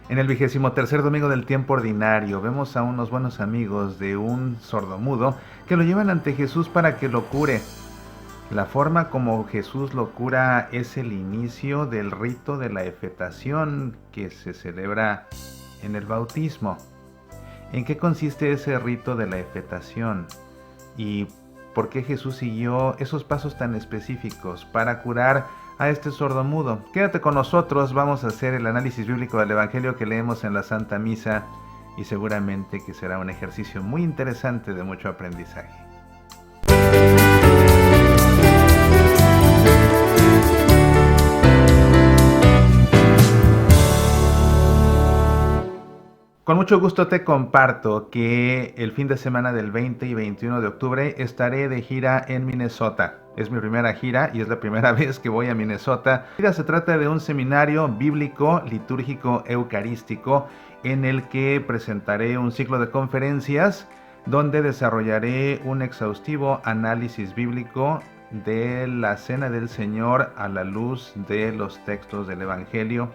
En el 23º domingo del tiempo ordinario vemos a unos buenos amigos de un sordomudo que lo llevan ante Jesús para que lo cure. La forma como Jesús lo cura es el inicio del rito de la efetación que se celebra en el bautismo. ¿En qué consiste ese rito de la efetación? ¿Y por qué Jesús siguió esos pasos tan específicos para curar a este sordomudo? Quédate con nosotros, vamos a hacer el análisis bíblico del Evangelio que leemos en la Santa Misa y seguramente que será un ejercicio muy interesante de mucho aprendizaje. Con mucho gusto te comparto que el fin de semana del 20 y 21 de octubre estaré de gira en Minnesota. Es mi primera gira y es la primera vez que voy a Minnesota. Se trata de un seminario bíblico, litúrgico, eucarístico, en el que presentaré un ciclo de conferencias donde desarrollaré un exhaustivo análisis bíblico de la Cena del Señor a la luz de los textos del Evangelio.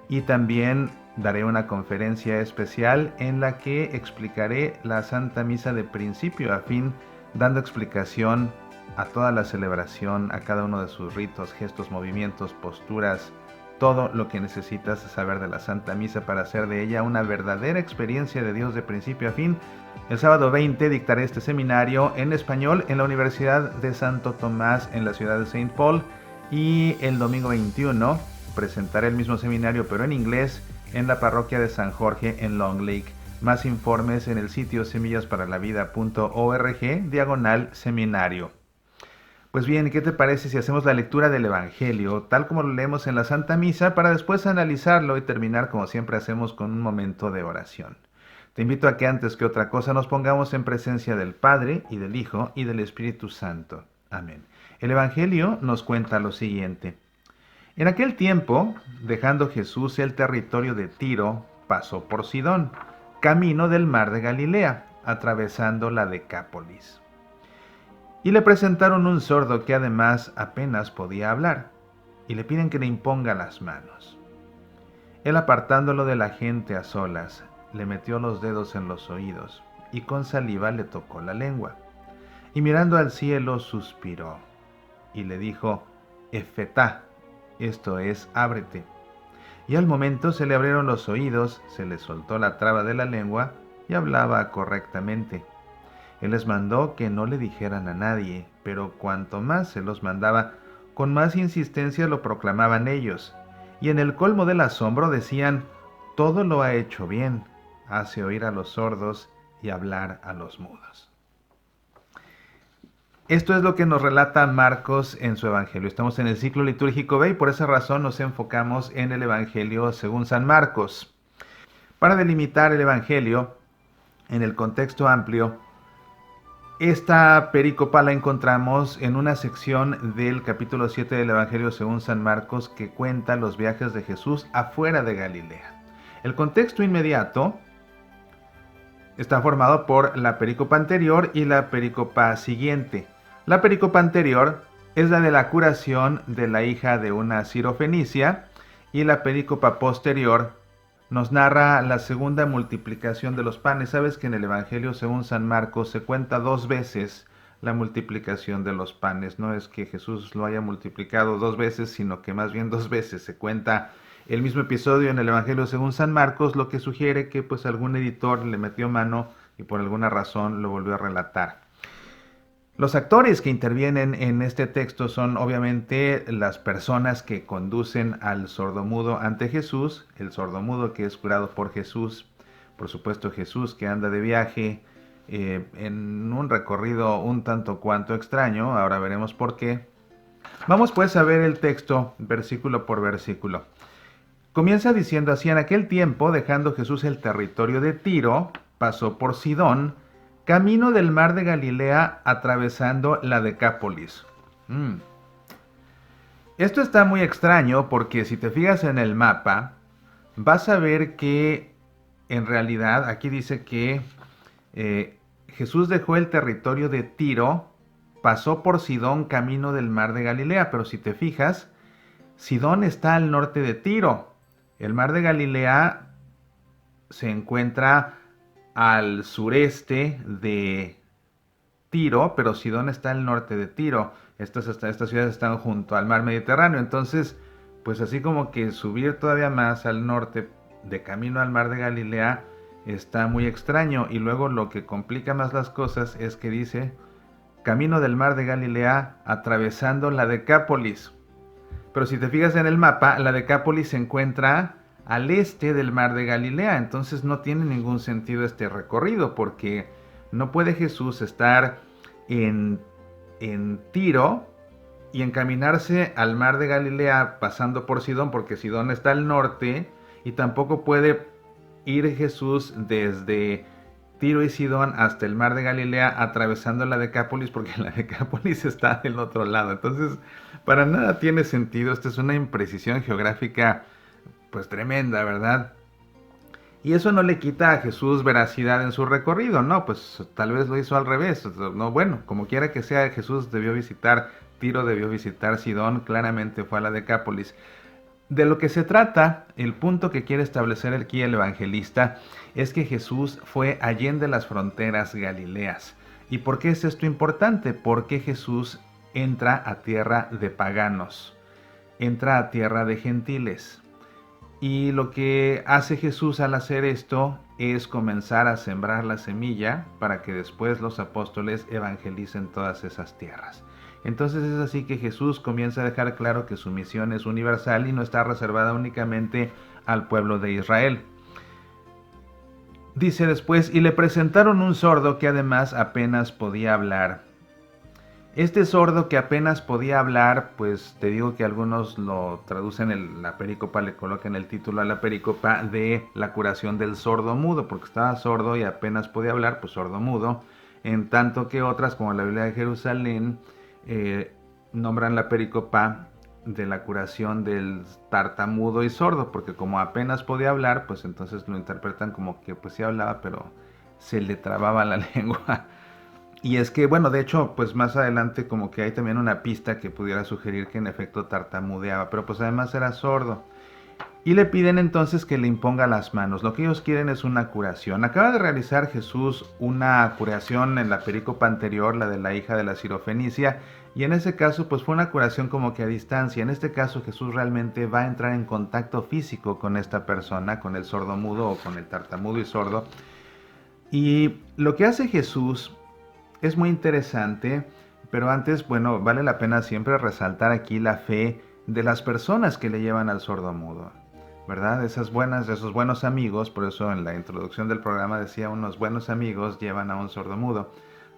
Y también daré una conferencia especial en la que explicaré la Santa Misa de principio a fin, dando explicación a toda la celebración, a cada uno de sus ritos, gestos, movimientos, posturas, todo lo que necesitas saber de la Santa Misa para hacer de ella una verdadera experiencia de Dios de principio a fin. El sábado 20 dictaré este seminario en español en la Universidad de Santo Tomás en la ciudad de Saint Paul, y el domingo 21 presentaré el mismo seminario pero en inglés en la parroquia de San Jorge en Long Lake. Más informes en el sitio semillasparalavida.org/seminario. Pues bien, ¿qué te parece si hacemos la lectura del Evangelio tal como lo leemos en la Santa Misa para después analizarlo y terminar como siempre hacemos con un momento de oración? Te invito a que antes que otra cosa nos pongamos en presencia del Padre y del Hijo y del Espíritu Santo. Amén. El Evangelio nos cuenta lo siguiente. En aquel tiempo, dejando Jesús el territorio de Tiro, pasó por Sidón, camino del mar de Galilea, atravesando la Decápolis. Y le presentaron un sordo que además apenas podía hablar, y le piden que le imponga las manos. Él, apartándolo de la gente a solas, le metió los dedos en los oídos, y con saliva le tocó la lengua. Y mirando al cielo suspiró, y le dijo, Efetá, esto es, ábrete. Y al momento se le abrieron los oídos, se le soltó la traba de la lengua y hablaba correctamente. Él les mandó que no le dijeran a nadie, pero cuanto más se los mandaba, con más insistencia lo proclamaban ellos. Y en el colmo del asombro decían, todo lo ha hecho bien, hace oír a los sordos y hablar a los mudos. Esto es lo que nos relata Marcos en su Evangelio. Estamos en el ciclo litúrgico B y por esa razón nos enfocamos en el Evangelio según San Marcos. Para delimitar el Evangelio en el contexto amplio, esta perícopa la encontramos en una sección del capítulo 7 del Evangelio según San Marcos que cuenta los viajes de Jesús afuera de Galilea. El contexto inmediato está formado por la perícopa anterior y la perícopa siguiente. La perícopa anterior es la de la curación de la hija de una sirofenicia y la perícopa posterior nos narra la segunda multiplicación de los panes. Sabes que en el Evangelio según San Marcos se cuenta 2 veces la multiplicación de los panes. No es que Jesús lo haya multiplicado 2 veces, sino que más bien 2 veces se cuenta el mismo episodio en el Evangelio según San Marcos, lo que sugiere que pues algún editor le metió mano y por alguna razón lo volvió a relatar. Los actores que intervienen en este texto son obviamente las personas que conducen al sordomudo ante Jesús, el sordomudo que es curado por Jesús, por supuesto Jesús que anda de viaje en un recorrido un tanto cuanto extraño, ahora veremos por qué. Vamos pues a ver el texto versículo por versículo. Comienza diciendo así, en aquel tiempo, dejando Jesús el territorio de Tiro, pasó por Sidón, camino del mar de Galilea, atravesando la Decápolis. Esto está muy extraño porque si te fijas en el mapa, vas a ver que en realidad aquí dice que Jesús dejó el territorio de Tiro, pasó por Sidón, camino del mar de Galilea, pero si te fijas, Sidón está al norte de Tiro. El mar de Galilea se encuentra al sureste de Tiro, pero Sidón está al norte de Tiro. Estas ciudades están junto al mar Mediterráneo. Entonces, pues así como que subir todavía más al norte de camino al mar de Galilea está muy extraño. Y luego lo que complica más las cosas es que dice camino del mar de Galilea atravesando la Decápolis. Pero si te fijas en el mapa, la Decápolis se encuentra al este del mar de Galilea. Entonces no tiene ningún sentido este recorrido, porque no puede Jesús estar en Tiro y encaminarse al mar de Galilea pasando por Sidón, porque Sidón está al norte, y tampoco puede ir Jesús desde Tiro y Sidón hasta el mar de Galilea atravesando la Decápolis, porque la Decápolis está del otro lado. Entonces, para nada tiene sentido. Esta es una imprecisión geográfica pues tremenda, ¿verdad? Y eso no le quita a Jesús veracidad en su recorrido, ¿no? Pues tal vez lo hizo al revés. No, bueno, como quiera que sea, Jesús debió visitar Tiro, debió visitar Sidón, claramente fue a la Decápolis. De lo que se trata, el punto que quiere establecer aquí el evangelista, es que Jesús fue allende las fronteras galileas. ¿Y por qué es esto importante? Porque Jesús entra a tierra de paganos, entra a tierra de gentiles. Y lo que hace Jesús al hacer esto es comenzar a sembrar la semilla para que después los apóstoles evangelicen todas esas tierras. Entonces es así que Jesús comienza a dejar claro que su misión es universal y no está reservada únicamente al pueblo de Israel. Dice después, y le presentaron un sordo que además apenas podía hablar. Este sordo que apenas podía hablar, pues te digo que algunos lo traducen en la pericopa, le colocan el título a la pericopa de la curación del sordo mudo, porque estaba sordo y apenas podía hablar, pues sordo mudo, en tanto que otras, como la Biblia de Jerusalén, nombran la pericopa de la curación del tartamudo y sordo, porque como apenas podía hablar, pues entonces lo interpretan como que pues sí hablaba, pero se le trababa la lengua. Y es que, bueno, de hecho, pues más adelante como que hay también una pista que pudiera sugerir que en efecto tartamudeaba, pero pues además era sordo. Y le piden entonces que le imponga las manos. Lo que ellos quieren es una curación. Acaba de realizar Jesús una curación en la pericopa anterior, la de la hija de la Sirofenicia, y en ese caso pues fue una curación como que a distancia. En este caso Jesús realmente va a entrar en contacto físico con esta persona, con el sordomudo o con el tartamudo y sordo. Y lo que hace Jesús es muy interesante, pero antes, bueno, vale la pena siempre resaltar aquí la fe de las personas que le llevan al sordomudo, ¿verdad? Esos buenos amigos, por eso en la introducción del programa decía unos buenos amigos llevan a un sordomudo,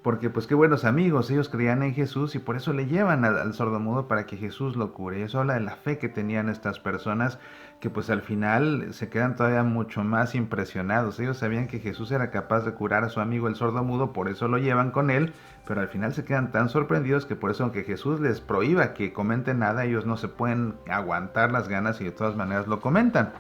porque pues qué buenos amigos, ellos creían en Jesús y por eso le llevan al sordomudo para que Jesús lo cure. Y eso habla de la fe que tenían estas personas, que pues al final se quedan todavía mucho más impresionados. Ellos sabían que Jesús era capaz de curar a su amigo el sordomudo, por eso lo llevan con él, pero al final se quedan tan sorprendidos que por eso, aunque Jesús les prohíba que comenten nada, ellos no se pueden aguantar las ganas y de todas maneras lo comentan.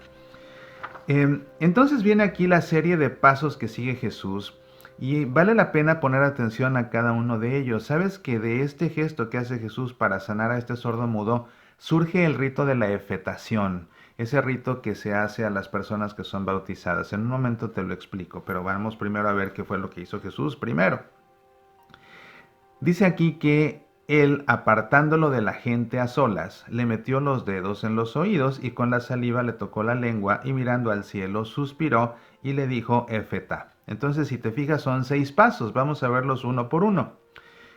Entonces viene aquí la serie de pasos que sigue Jesús. Y vale la pena poner atención a cada uno de ellos. ¿Sabes que de este gesto que hace Jesús para sanar a este sordomudo surge el rito de la efetación? Ese rito que se hace a las personas que son bautizadas. En un momento te lo explico, pero vamos primero a ver qué fue lo que hizo Jesús primero. Dice aquí que él, apartándolo de la gente a solas, le metió los dedos en los oídos y con la saliva le tocó la lengua y mirando al cielo suspiró y le dijo efetá. Entonces, si te fijas, son 6 pasos. Vamos a verlos uno por uno.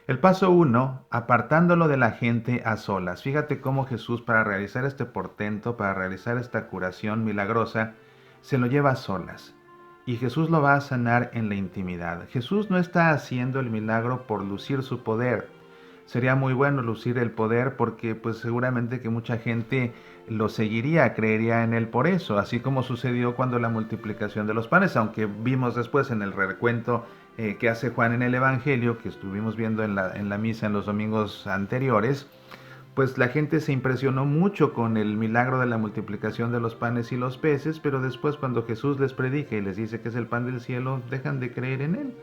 El paso 1, apartándolo de la gente a solas. Fíjate cómo Jesús, para realizar este portento, para realizar esta curación milagrosa, se lo lleva a solas. Y Jesús lo va a sanar en la intimidad. Jesús no está haciendo el milagro por lucir su poder. Sería muy bueno lucir el poder porque pues seguramente que mucha gente lo seguiría, creería en él por eso, así como sucedió cuando la multiplicación de los panes, aunque vimos después en el recuento que hace Juan en el Evangelio, que estuvimos viendo en la misa en los domingos anteriores, pues la gente se impresionó mucho con el milagro de la multiplicación de los panes y los peces, pero después cuando Jesús les predica y les dice que es el pan del cielo, dejan de creer en él.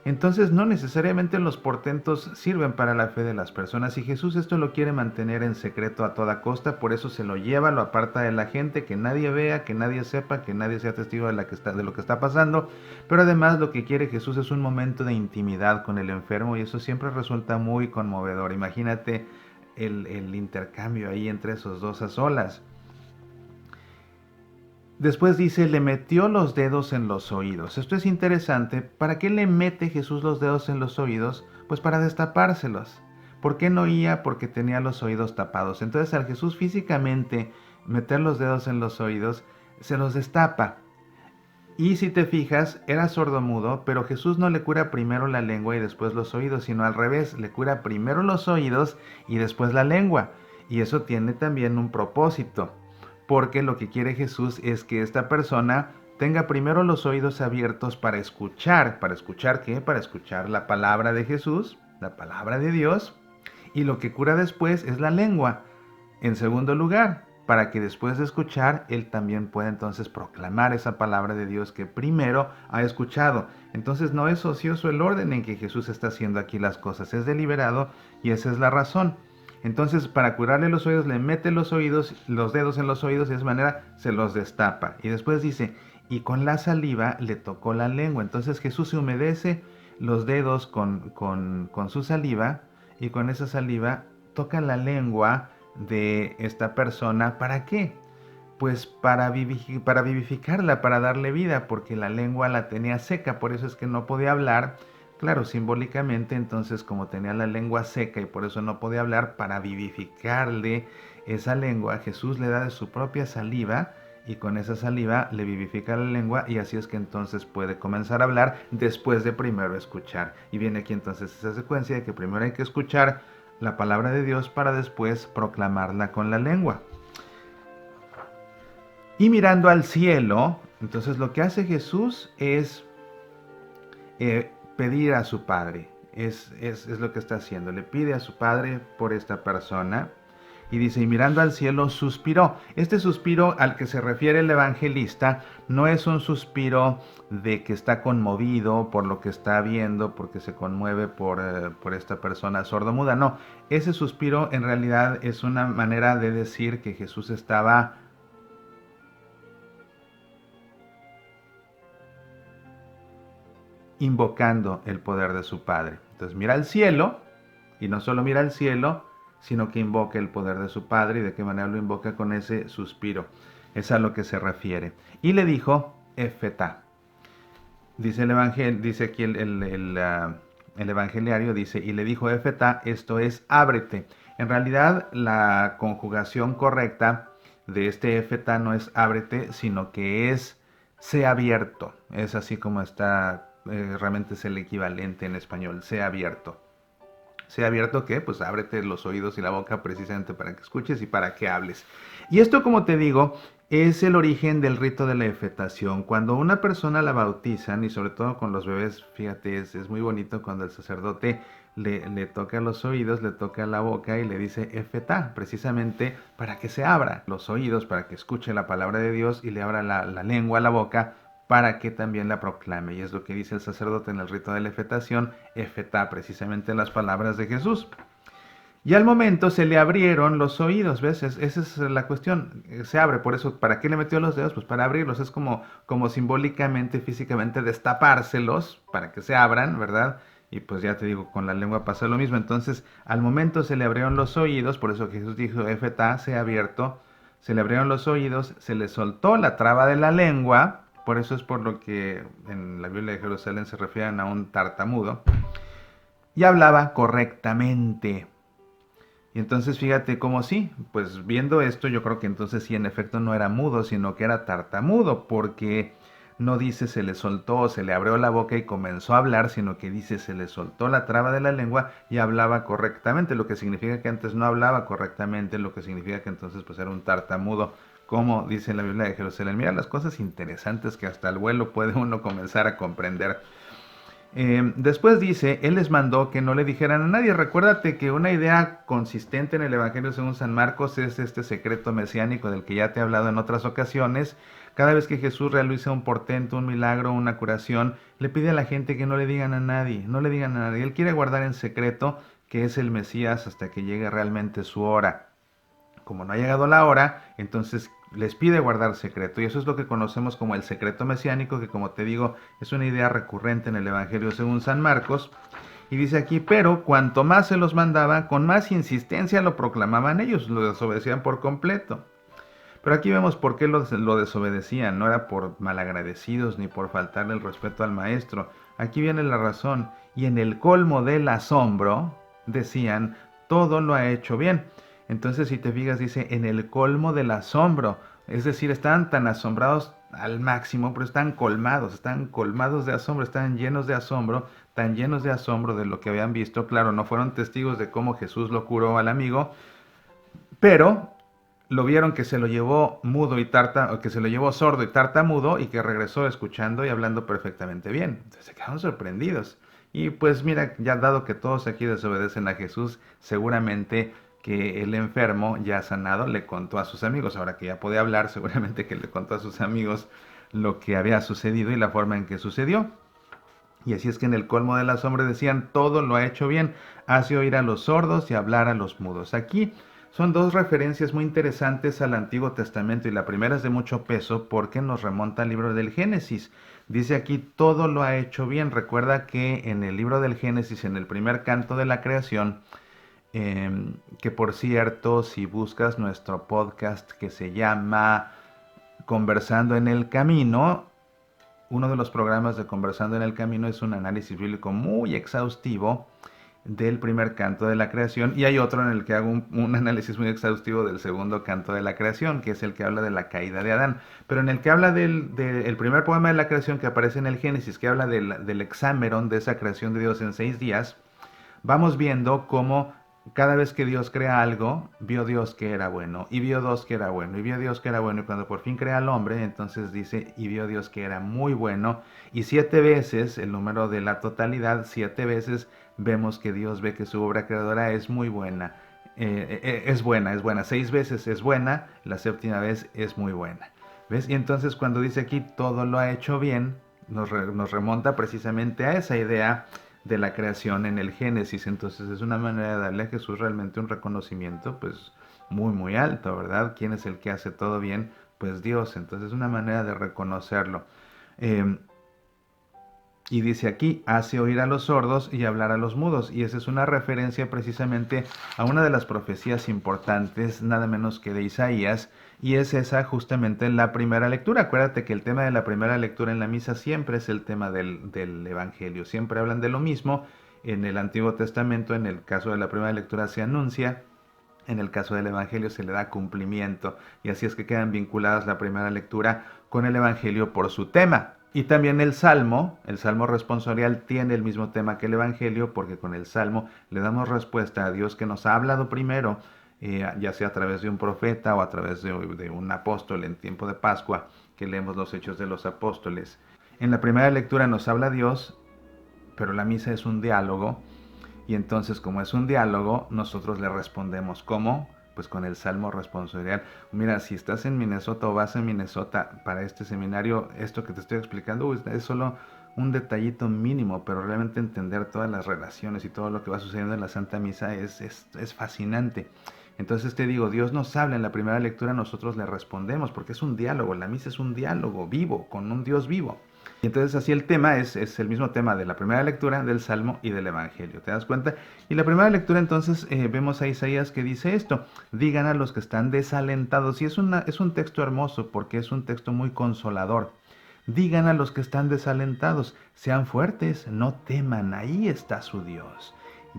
Entonces no necesariamente los portentos sirven para la fe de las personas y Jesús esto lo quiere mantener en secreto a toda costa, por eso se lo lleva, lo aparta de la gente, que nadie vea, que nadie sepa, que nadie sea testigo de lo que está pasando, pero además lo que quiere Jesús es un momento de intimidad con el enfermo y eso siempre resulta muy conmovedor. Imagínate el intercambio ahí entre esos dos a solas. Después dice, le metió los dedos en los oídos. Esto es interesante. ¿Para qué le mete Jesús los dedos en los oídos? Pues para destapárselos. ¿Por qué no oía? Porque tenía los oídos tapados. Entonces al Jesús físicamente meter los dedos en los oídos, se los destapa. Y si te fijas, era sordomudo, pero Jesús no le cura primero la lengua y después los oídos, sino al revés, le cura primero los oídos y después la lengua. Y eso tiene también un propósito, porque lo que quiere Jesús es que esta persona tenga primero los oídos abiertos para escuchar. ¿Para escuchar qué? Para escuchar la palabra de Jesús, la palabra de Dios, y lo que cura después es la lengua. En segundo lugar, para que después de escuchar, él también pueda entonces proclamar esa palabra de Dios que primero ha escuchado. Entonces no es ocioso el orden en que Jesús está haciendo aquí las cosas, es deliberado y esa es la razón. Entonces para curarle los oídos le mete los dedos en los oídos y de esa manera se los destapa. Y después dice, y con la saliva le tocó la lengua. Entonces Jesús se humedece los dedos con su saliva y con esa saliva toca la lengua de esta persona. ¿Para qué? Pues para vivificarla, para darle vida, porque la lengua la tenía seca, por eso es que no podía hablar. Claro, simbólicamente, entonces como tenía la lengua seca y por eso no podía hablar, para vivificarle esa lengua, Jesús le da de su propia saliva y con esa saliva le vivifica la lengua y así es que entonces puede comenzar a hablar después de primero escuchar. Y viene aquí entonces esa secuencia de que primero hay que escuchar la palabra de Dios para después proclamarla con la lengua. Y mirando al cielo, entonces lo que hace Jesús es pedir a su Padre. Es lo que está haciendo. Le pide a su Padre por esta persona. Y dice, y mirando al cielo suspiró. Este suspiro al que se refiere el evangelista no es un suspiro de que está conmovido por lo que está viendo, porque se conmueve por esta persona sordomuda. No, ese suspiro en realidad es una manera de decir que Jesús estaba invocando el poder de su Padre. Entonces mira al cielo, y no solo mira al cielo, sino que invoca el poder de su Padre. ¿Y de qué manera lo invoca? Con ese suspiro. Es a lo que se refiere. Y le dijo, Efetá. Dice el evangelio, dice aquí el evangeliario, dice, y le dijo Efetá, esto es, ábrete. En realidad, la conjugación correcta de este Efetá no es ábrete, sino que es sea abierto. Es así como está, realmente es el equivalente en español, sea abierto. Sea abierto que, pues ábrete los oídos y la boca precisamente para que escuches y para que hables. Y esto, como te digo, es el origen del rito de la efetación. Cuando una persona la bautizan, y sobre todo con los bebés, fíjate, es muy bonito cuando el sacerdote le toca los oídos, le toca la boca y le dice efetá, precisamente para que se abra los oídos, para que escuche la palabra de Dios y le abra la lengua, la boca, para que también la proclame. Y es lo que dice el sacerdote en el rito de la efetación, efetá, precisamente las palabras de Jesús. Y al momento se le abrieron los oídos, ¿ves? Esa es la cuestión, se abre, por eso, ¿para qué le metió los dedos? Pues para abrirlos, es como simbólicamente, físicamente destapárselos para que se abran, ¿verdad? Y pues ya te digo, con la lengua pasa lo mismo. Entonces, al momento se le abrieron los oídos, por eso Jesús dijo, efetá, se ha abierto, se le abrieron los oídos, se le soltó la traba de la lengua. Por eso es por lo que en la Biblia de Jerusalén se refieren a un tartamudo. Y hablaba correctamente. Y entonces fíjate cómo sí, pues viendo esto yo creo que entonces sí en efecto no era mudo, sino que era tartamudo, porque no dice se le soltó, se le abrió la boca y comenzó a hablar, sino que dice se le soltó la traba de la lengua y hablaba correctamente, lo que significa que antes no hablaba correctamente, lo que significa que entonces pues era un tartamudo, como dice la Biblia de Jerusalén. Mira las cosas interesantes que hasta el vuelo puede uno comenzar a comprender. Después dice, Él les mandó que no le dijeran a nadie. Recuérdate que una idea consistente en el Evangelio según San Marcos es este secreto mesiánico del que ya te he hablado en otras ocasiones. Cada vez que Jesús realiza un portento, un milagro, una curación, le pide a la gente que no le digan a nadie, no le digan a nadie. Él quiere guardar en secreto que es el Mesías hasta que llegue realmente su hora. Como no ha llegado la hora, entonces les pide guardar secreto. Y eso es lo que conocemos como el secreto mesiánico, que como te digo, es una idea recurrente en el Evangelio según San Marcos. Y dice aquí, pero cuanto más se los mandaba, con más insistencia lo proclamaban ellos, lo desobedecían por completo. Pero aquí vemos por qué lo desobedecían, no era por malagradecidos ni por faltarle el respeto al maestro. Aquí viene la razón, y en el colmo del asombro, decían, todo lo ha hecho bien. Entonces si te fijas dice, en el colmo del asombro, es decir, estaban tan asombrados al máximo, pero están colmados de asombro, están llenos de asombro, tan llenos de asombro de lo que habían visto. Claro, no fueron testigos de cómo Jesús lo curó al amigo, pero lo vieron que se lo llevó mudo y o que se lo llevó sordo y tartamudo y que regresó escuchando y hablando perfectamente bien. Entonces se quedaron sorprendidos. Y pues mira, ya dado que todos aquí desobedecen a Jesús, seguramente que el enfermo ya sanado le contó a sus amigos. Ahora que ya puede hablar, seguramente que le contó a sus amigos lo que había sucedido y la forma en que sucedió. Y así es que en el colmo del asombro decían, todo lo ha hecho bien, hace oír a los sordos y hablar a los mudos. Aquí son dos referencias muy interesantes al Antiguo Testamento y la primera es de mucho peso porque nos remonta al libro del Génesis. Dice aquí, todo lo ha hecho bien. Recuerda que en el libro del Génesis, en el primer canto de la creación, que por cierto, si buscas nuestro podcast que se llama Conversando en el Camino, uno de los programas de Conversando en el Camino es un análisis bíblico muy exhaustivo del primer canto de la creación, y hay otro en el que hago un análisis muy exhaustivo del segundo canto de la creación, que es el que habla de la caída de Adán. Pero en el que habla del primer poema de la creación que aparece en el Génesis, que habla del hexámeron, de esa creación de Dios en 6 días, vamos viendo cómo cada vez que Dios crea algo, vio Dios que era bueno, y vio Dios que era bueno, y vio Dios que era bueno, y cuando por fin crea al hombre, entonces dice, y vio Dios que era muy bueno, y 7 veces, el número de la totalidad, 7 veces vemos que Dios ve que su obra creadora es muy buena, es buena, 6 veces es buena, la 7ª vez es muy buena. ¿Ves? Y entonces cuando dice aquí, todo lo ha hecho bien, nos remonta precisamente a esa idea de la creación en el Génesis. Entonces es una manera de darle a Jesús realmente un reconocimiento pues muy alto, ¿verdad? ¿Quién es el que hace todo bien? Pues Dios. Entonces es una manera de reconocerlo. Y dice aquí, hace oír a los sordos y hablar a los mudos. Y esa es una referencia precisamente a una de las profecías importantes, nada menos que de Isaías, y es esa justamente la primera lectura. Acuérdate que el tema de la primera lectura en la misa siempre es el tema del Evangelio. Siempre hablan de lo mismo. En el Antiguo Testamento, en el caso de la primera lectura se anuncia, en el caso del Evangelio se le da cumplimiento. Y así es que quedan vinculadas la primera lectura con el Evangelio por su tema. Y también el Salmo responsorial tiene el mismo tema que el Evangelio, porque con el Salmo le damos respuesta a Dios que nos ha hablado primero, ya sea a través de un profeta o a través de un apóstol en tiempo de Pascua, que leemos los Hechos de los Apóstoles. En la primera lectura nos habla Dios, pero la misa es un diálogo, y entonces como es un diálogo, nosotros le respondemos. ¿Cómo? Pues con el Salmo responsorial. Mira, si estás en Minnesota o vas a Minnesota para este seminario, esto que te estoy explicando es solo un detallito mínimo, pero realmente entender todas las relaciones y todo lo que va sucediendo en la Santa Misa es fascinante. Entonces te digo, Dios nos habla en la primera lectura, nosotros le respondemos, porque es un diálogo, la misa es un diálogo vivo, con un Dios vivo. Y entonces así el tema es el mismo tema de la primera lectura, del Salmo y del Evangelio, ¿te das cuenta? Y la primera lectura entonces vemos a Isaías que dice esto, digan a los que están desalentados, y es un texto hermoso porque es un texto muy consolador. Digan a los que están desalentados, sean fuertes, no teman, ahí está su Dios.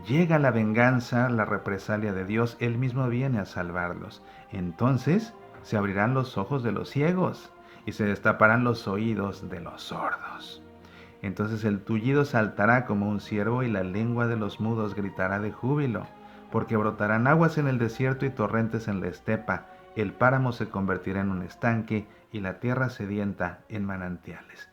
Llega la venganza, la represalia de Dios, Él mismo viene a salvarlos. Entonces se abrirán los ojos de los ciegos y se destaparán los oídos de los sordos. Entonces el tullido saltará como un ciervo y la lengua de los mudos gritará de júbilo, porque brotarán aguas en el desierto y torrentes en la estepa, el páramo se convertirá en un estanque y la tierra sedienta en manantiales.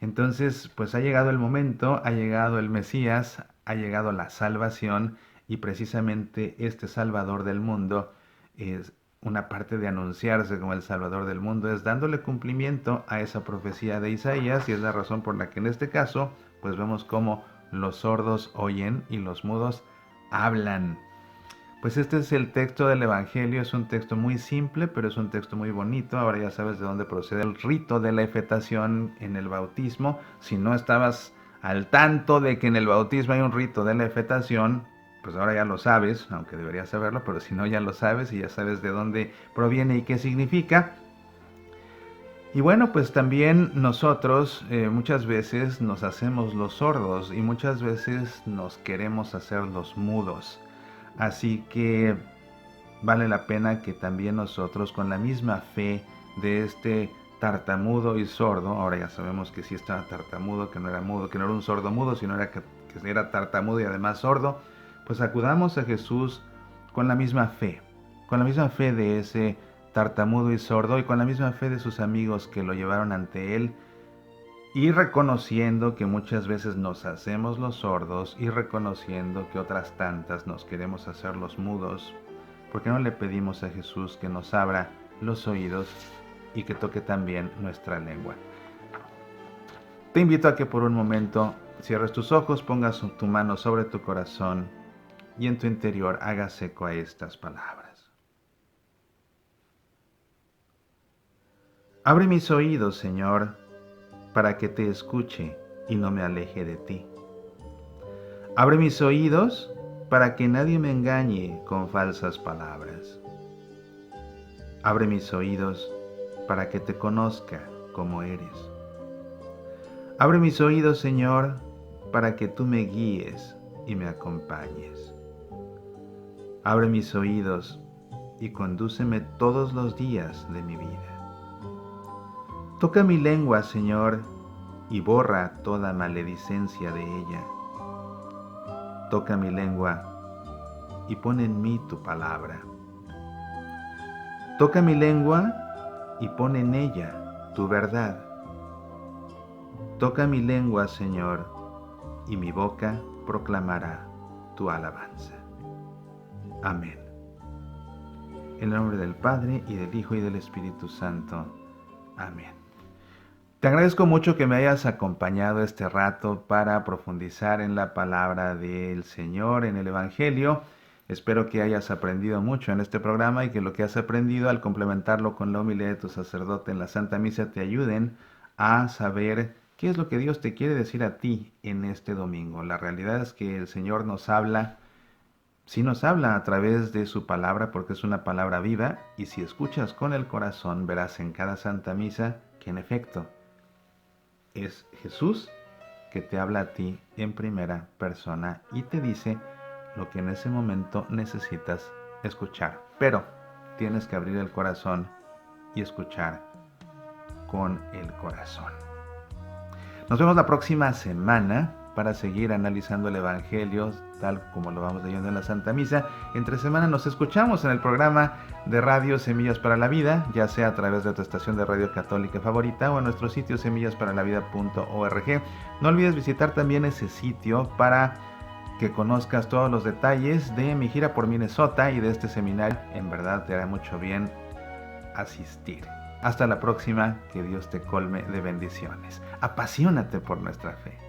Entonces, pues ha llegado el momento, ha llegado el Mesías, ha llegado la salvación y precisamente este Salvador del mundo es una parte de anunciarse como el Salvador del mundo, es dándole cumplimiento a esa profecía de Isaías y es la razón por la que en este caso, pues vemos cómo los sordos oyen y los mudos hablan. Pues este es el texto del Evangelio, es un texto muy simple, pero es un texto muy bonito. Ahora ya sabes de dónde procede el rito de la efetación en el bautismo. Si no estabas al tanto de que en el bautismo hay un rito de la efetación, pues ahora ya lo sabes, aunque deberías saberlo, pero si no ya lo sabes y ya sabes de dónde proviene y qué significa. Y bueno, pues también nosotros muchas veces nos hacemos los sordos y muchas veces nos queremos hacer los mudos. Así que vale la pena que también nosotros con la misma fe de este tartamudo y sordo, ahora ya sabemos que sí estaba tartamudo, que no era mudo, que no era un sordo mudo, sino que era tartamudo y además sordo, pues acudamos a Jesús con la misma fe de ese tartamudo y sordo y con la misma fe de sus amigos que lo llevaron ante él, y reconociendo que muchas veces nos hacemos los sordos y reconociendo que otras tantas nos queremos hacer los mudos, ¿por qué no le pedimos a Jesús que nos abra los oídos y que toque también nuestra lengua? Te invito a que por un momento cierres tus ojos, pongas tu mano sobre tu corazón y en tu interior hagas eco a estas palabras. Abre mis oídos, Señor, para que te escuche y no me aleje de ti. Abre mis oídos para que nadie me engañe con falsas palabras. Abre mis oídos para que te conozca como eres. Abre mis oídos, Señor, para que tú me guíes y me acompañes. Abre mis oídos y condúceme todos los días de mi vida. Toca mi lengua, Señor, y borra toda maledicencia de ella. Toca mi lengua y pon en mí tu palabra. Toca mi lengua y pon en ella tu verdad. Toca mi lengua, Señor, y mi boca proclamará tu alabanza. Amén. En el nombre del Padre, y del Hijo, y del Espíritu Santo. Amén. Te agradezco mucho que me hayas acompañado este rato para profundizar en la palabra del Señor, en el Evangelio. Espero que hayas aprendido mucho en este programa y que lo que has aprendido al complementarlo con la homilía de tu sacerdote en la Santa Misa te ayuden a saber qué es lo que Dios te quiere decir a ti en este domingo. La realidad es que el Señor nos habla, sí nos habla a través de su palabra porque es una palabra viva, y si escuchas con el corazón verás en cada Santa Misa que en efecto es Jesús que te habla a ti en primera persona y te dice lo que en ese momento necesitas escuchar. Pero tienes que abrir el corazón y escuchar con el corazón. Nos vemos la próxima semana para seguir analizando el Evangelio tal como lo vamos leyendo en la Santa Misa. Entre semana nos escuchamos en el programa de radio Semillas para la Vida, ya sea a través de tu estación de radio católica favorita o en nuestro sitio semillasparalavida.org. No olvides visitar también ese sitio para que conozcas todos los detalles de mi gira por Minnesota y de este seminario. En verdad te hará mucho bien asistir. Hasta la próxima, que Dios te colme de bendiciones. Apasionate por nuestra fe.